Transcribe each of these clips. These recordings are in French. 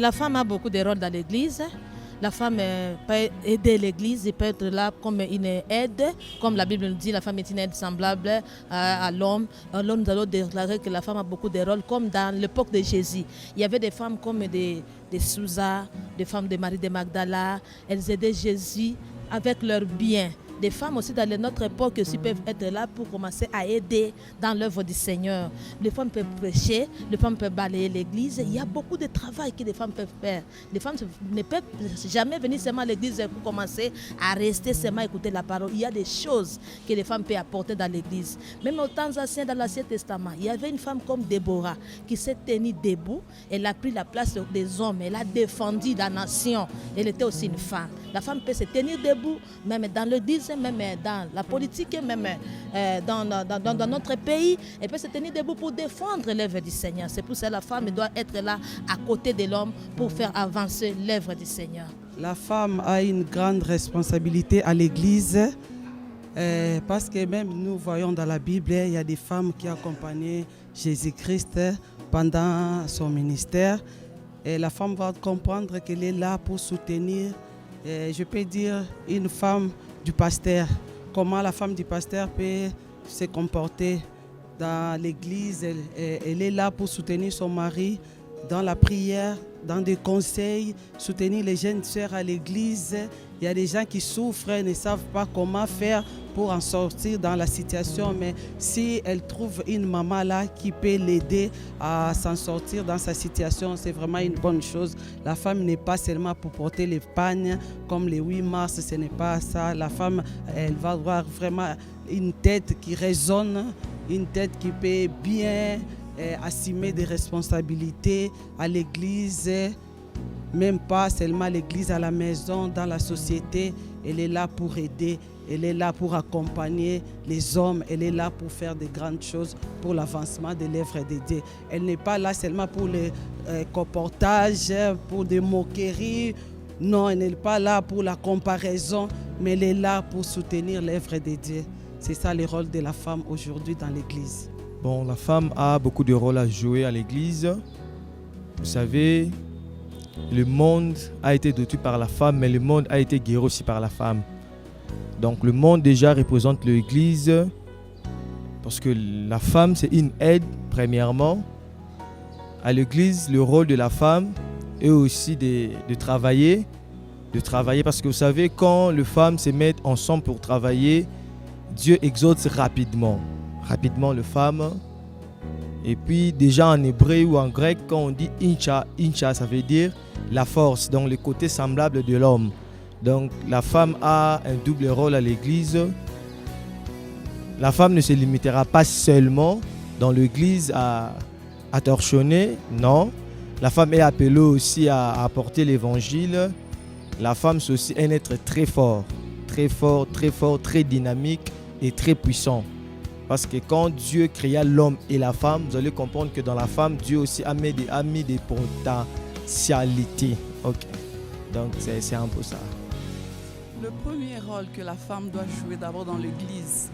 La femme a beaucoup de rôles dans l'église. La femme peut aider l'église, elle peut être là comme une aide. Comme la Bible nous dit, la femme est une aide semblable à l'homme. Alors nous allons déclarer que la femme a beaucoup de rôles, comme dans l'époque de Jésus. Il y avait des femmes comme des Sousa, des femmes de Marie de Magdala. Elles aidaient Jésus avec leurs biens. Des femmes aussi dans notre époque aussi peuvent être là pour commencer à aider dans l'œuvre du Seigneur. Les femmes peuvent prêcher, les femmes peuvent balayer l'église. Il y a beaucoup de travail que les femmes peuvent faire. Les femmes ne peuvent jamais venir seulement à l'église pour commencer à rester seulement écouter la parole. Il y a des choses que les femmes peuvent apporter dans l'église. Même au temps ancien, dans l'Ancien Testament, il y avait une femme comme Déborah qui s'est tenue debout. Elle a pris la place des hommes. Elle a défendu la nation. Elle était aussi une femme. La femme peut se tenir debout, même dans l'église, même dans la politique, même dans notre pays. Elle peut se tenir debout pour défendre l'œuvre du Seigneur. C'est pour ça que la femme doit être là à côté de l'homme pour faire avancer l'œuvre du Seigneur. La femme a une grande responsabilité à l'église parce que même nous voyons dans la Bible, il y a des femmes qui accompagnaient Jésus-Christ pendant son ministère. Et la femme va comprendre qu'elle est là pour soutenir, je peux dire, une femme du pasteur. Comment la femme du pasteur peut se comporter dans l'église. Elle est là pour soutenir son mari dans la prière, dans des conseils, soutenir les jeunes sœurs à l'église. Il y a des gens qui souffrent et ne savent pas comment faire pour en sortir dans la situation. Mais si elle trouve une maman là qui peut l'aider à s'en sortir dans sa situation, c'est vraiment une bonne chose. La femme n'est pas seulement pour porter les pagnes comme les 8 mars, ce n'est pas ça. La femme, elle va avoir vraiment une tête qui résonne, une tête qui peut bien assumer des responsabilités à l'église, même pas seulement à l'église, à la maison, dans la société. Elle est là pour aider, elle est là pour accompagner les hommes, elle est là pour faire de grandes choses pour l'avancement de l'œuvre de Dieu. Elle n'est pas là seulement pour le comportage, pour des moqueries. Non, elle n'est pas là pour la comparaison, mais elle est là pour soutenir l'œuvre de Dieu. C'est ça le rôle de la femme aujourd'hui dans l'église. Bon, la femme a beaucoup de rôles à jouer à l'église. Vous savez, le monde a été détruit par la femme, mais le monde a été guéri aussi par la femme. Donc le monde déjà représente l'église parce que la femme, c'est une aide, premièrement. À l'église, le rôle de la femme est aussi de travailler parce que vous savez, quand les femmes se mettent ensemble pour travailler, Dieu exauce rapidement les femmes. Et puis déjà en hébreu ou en grec, quand on dit incha, ça veut dire la force, donc le côté semblable de l'homme. Donc la femme a un double rôle à l'église. La femme ne se limitera pas seulement dans l'église à torchonner, non. La femme est appelée aussi à apporter l'évangile. La femme, c'est aussi un être très fort, très dynamique et très puissant. Parce que quand Dieu créa l'homme et la femme, vous allez comprendre que dans la femme, Dieu aussi a mis des potentialités. Okay. Donc c'est un peu ça. Le premier rôle que la femme doit jouer d'abord dans l'église,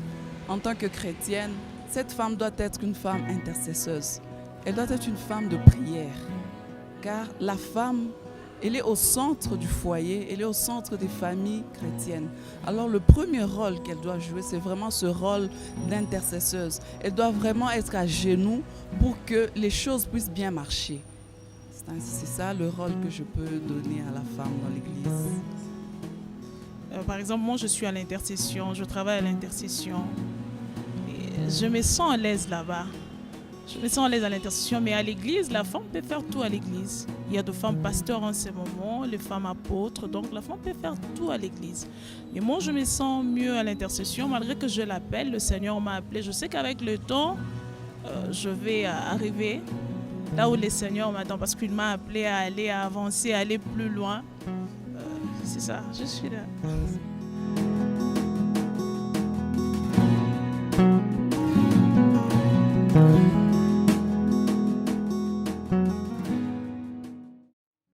en tant que chrétienne, cette femme doit être une femme intercesseuse. Elle doit être une femme de prière. Car la femme, elle est au centre du foyer, elle est au centre des familles chrétiennes. Alors le premier rôle qu'elle doit jouer, c'est vraiment ce rôle d'intercesseuse. Elle doit vraiment être à genoux pour que les choses puissent bien marcher. C'est ça le rôle que je peux donner à la femme dans l'église. Par exemple, moi je suis à l'intercession, je travaille à l'intercession. Et je me sens à l'aise là-bas. Je me sens à l'aise à l'intercession, mais à l'église, la femme peut faire tout à l'église. Il y a de femmes pasteurs en ce moment, les femmes apôtres, donc la femme peut faire tout à l'église. Et moi, je me sens mieux à l'intercession, malgré que je l'appelle, le Seigneur m'a appelé. Je sais qu'avec le temps, je vais arriver là où le Seigneur m'attend, parce qu'il m'a appelé à aller, à avancer, à aller plus loin. C'est ça, je suis là.